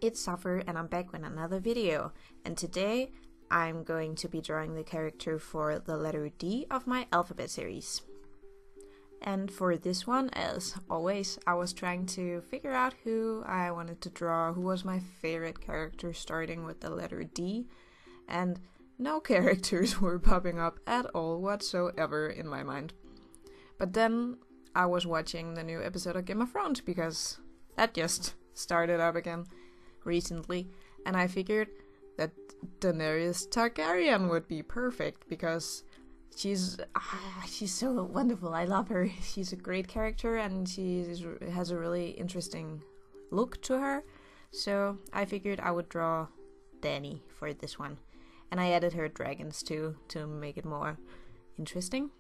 it's Suffer and I'm back with another video, and today I'm going to be drawing the character for the letter D of my alphabet series. And for this one, as always, I was trying to figure out who I wanted to draw, who was my favorite character starting with the letter D, and no characters were popping up at all whatsoever in my mind. But then I was watching the new episode of Game of Thrones because that just started up again recently, and I figured that Daenerys Targaryen would be perfect because she's so wonderful. I love her. She's a great character and she has a really interesting look to her. So I figured I would draw Dany for this one, and I added her dragons too to make it more interesting.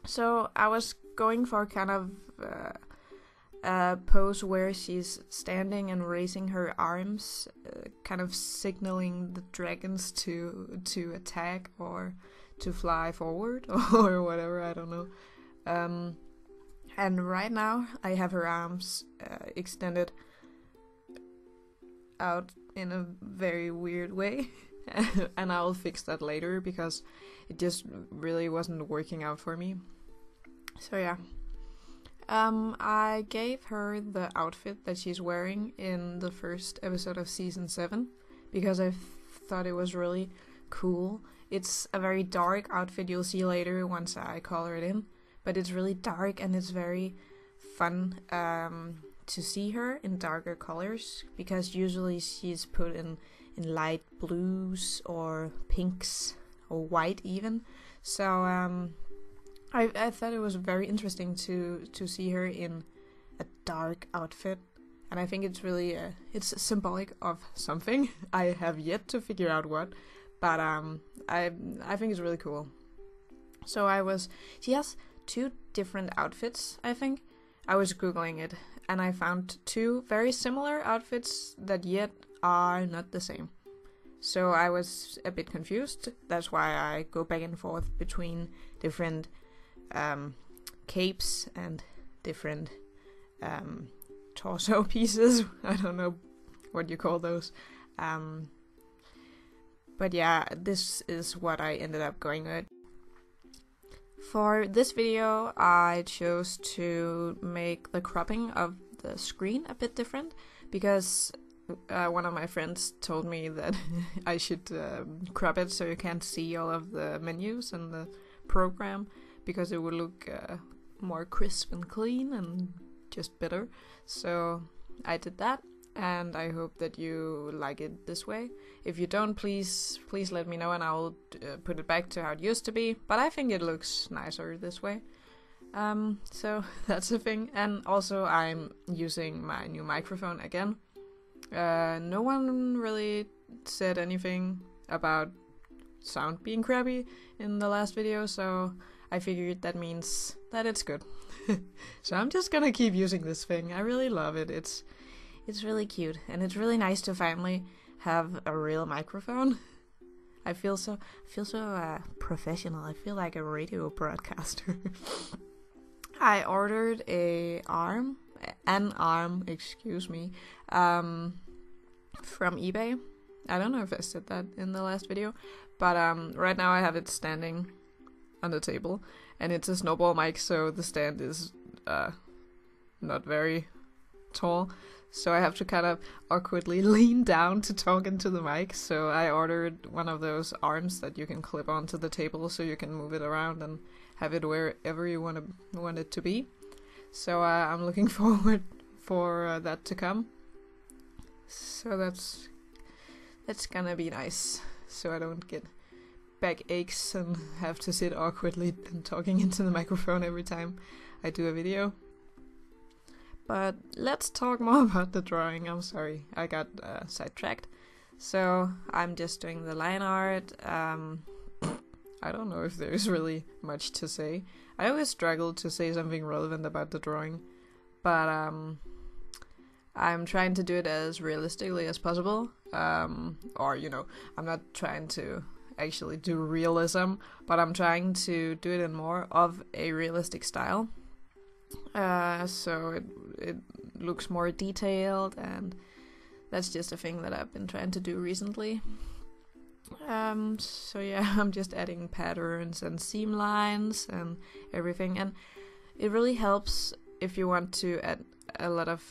So I was going for kind of a pose where she's standing and raising her arms, kind of signaling the dragons to attack or to fly forward or whatever, I don't know. And right now I have her arms extended out in a very weird way. And I'll fix that later because it just really wasn't working out for me. So yeah. I gave her the outfit that she's wearing in the first episode of season 7 because I thought it was really cool. It's a very dark outfit, you'll see later once I color it in, but it's really dark and it's very fun to see her in darker colors because usually she's put in light blues or pinks or white even. So I thought it was very interesting to see her in a dark outfit, and I think it's really it's symbolic of something. I have yet to figure out what, but I think it's really cool. So she has 2 different outfits, I think. I was googling it and I found 2 very similar outfits that yet are not the same. So I was a bit confused. That's why I go back and forth between different capes and different torso pieces. I don't know what you call those. But yeah, this is what I ended up going with. For this video, I chose to make the cropping of the screen a bit different because one of my friends told me that I should crop it so you can't see all of the menus and the program, because it would look more crisp and clean and just better. So I did that, and I hope that you like it this way. If you don't, please let me know and I'll put it back to how it used to be, but I think it looks nicer this way. So that's the thing. And also I'm using my new microphone again. No one really said anything about sound being crappy in the last video, so I figured that means that it's good. So I'm just gonna keep using this thing. I really love it. It's really cute, and it's really nice to finally have a real microphone. I feel so professional. I feel like a radio broadcaster. I ordered an arm, from eBay. I don't know if I said that in the last video, but right now I have it standing on the table, and it's a snowball mic, so the stand is not very tall, so I have to kind of awkwardly lean down to talk into the mic. So I ordered one of those arms that you can clip onto the table so you can move it around and have it wherever you want it to be. So I'm looking forward for that to come. So that's gonna be nice, so I don't get back aches and have to sit awkwardly and talking into the microphone every time I do a video. But let's talk more about the drawing. I'm sorry, I got sidetracked. So I'm just doing the line art. I don't know if there's really much to say. I always struggle to say something relevant about the drawing, but I'm trying to do it as realistically as possible. Or, I'm not trying to actually do realism, but I'm trying to do it in more of a realistic style. So it looks more detailed and that's just a thing that I've been trying to do recently. So yeah, I'm just adding patterns and seam lines and everything, and it really helps if you want to add a lot of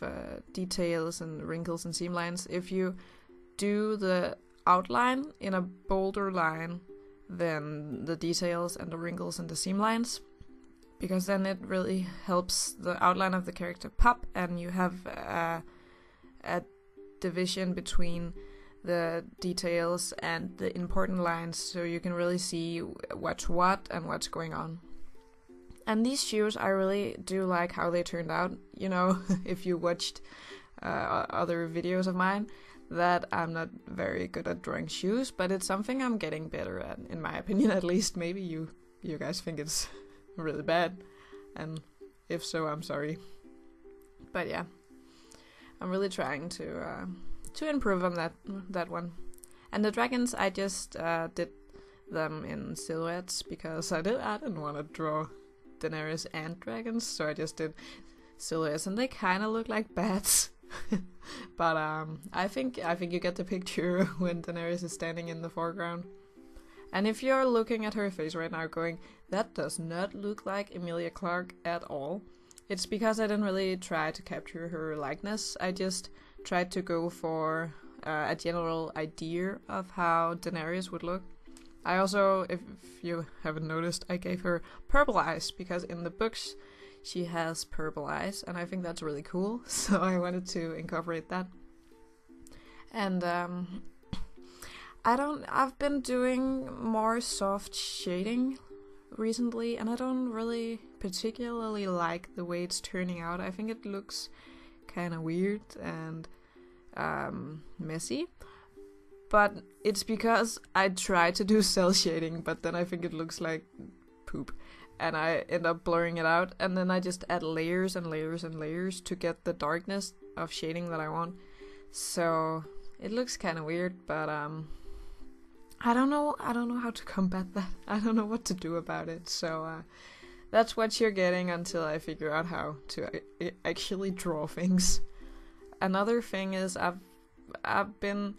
details and wrinkles and seam lines. If you do the outline in a bolder line than the details and the wrinkles and the seam lines, because then it really helps the outline of the character pop, and you have a division between the details and the important lines, so you can really see what's what and what's going on. And these shoes, I really do like how they turned out. You know, if you watched other videos of mine, that I'm not very good at drawing shoes, but it's something I'm getting better at, in my opinion at least. Maybe you guys think it's really bad, and if so, I'm sorry. But yeah, I'm really trying to improve on that one. And the dragons, I just did them in silhouettes because I didn't want to draw Daenerys and dragons, so I just did silhouettes, and they kind of look like bats. But I think you get the picture when Daenerys is standing in the foreground. And if you're looking at her face right now going, that does not look like Emilia Clarke at all, it's because I didn't really try to capture her likeness. I just tried to go for a general idea of how Daenerys would look. I also, if you haven't noticed, I gave her purple eyes, because in the books she has purple eyes, and I think that's really cool, so I wanted to incorporate that. And I've been doing more soft shading recently, and I don't really particularly like the way it's turning out. I think it looks kind of weird and messy, but it's because I try to do cell shading, but then I think it looks like poop, and I end up blurring it out, and then I just add layers and layers and layers to get the darkness of shading that I want. So it looks kind of weird, but I don't know how to combat that. I don't know what to do about it. So that's what you're getting until I figure out how to actually draw things. Another thing is I've been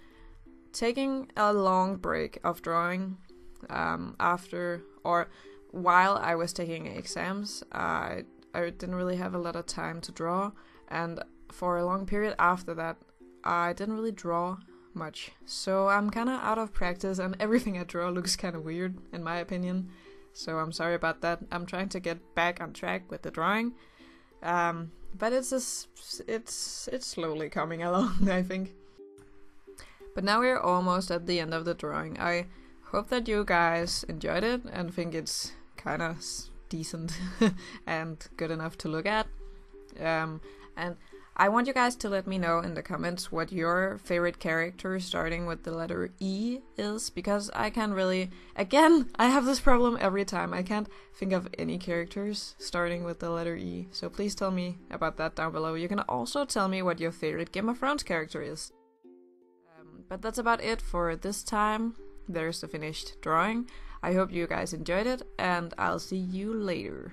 taking a long break of drawing after, or while I was taking exams. I didn't really have a lot of time to draw, and for a long period after that I didn't really draw much. So I'm kind of out of practice, and everything I draw looks kind of weird in my opinion. So I'm sorry about that. I'm trying to get back on track with the drawing. But it's slowly coming along, I think. But now we're almost at the end of the drawing. I hope that you guys enjoyed it and think it's kind of decent and good enough to look at. And I want you guys to let me know in the comments what your favorite character starting with the letter E is, because I can't really... Again, I have this problem every time. I can't think of any characters starting with the letter E, so please tell me about that down below. You can also tell me what your favorite Game of Thrones character is. But that's about it for this time. There's the finished drawing. I hope you guys enjoyed it, and I'll see you later.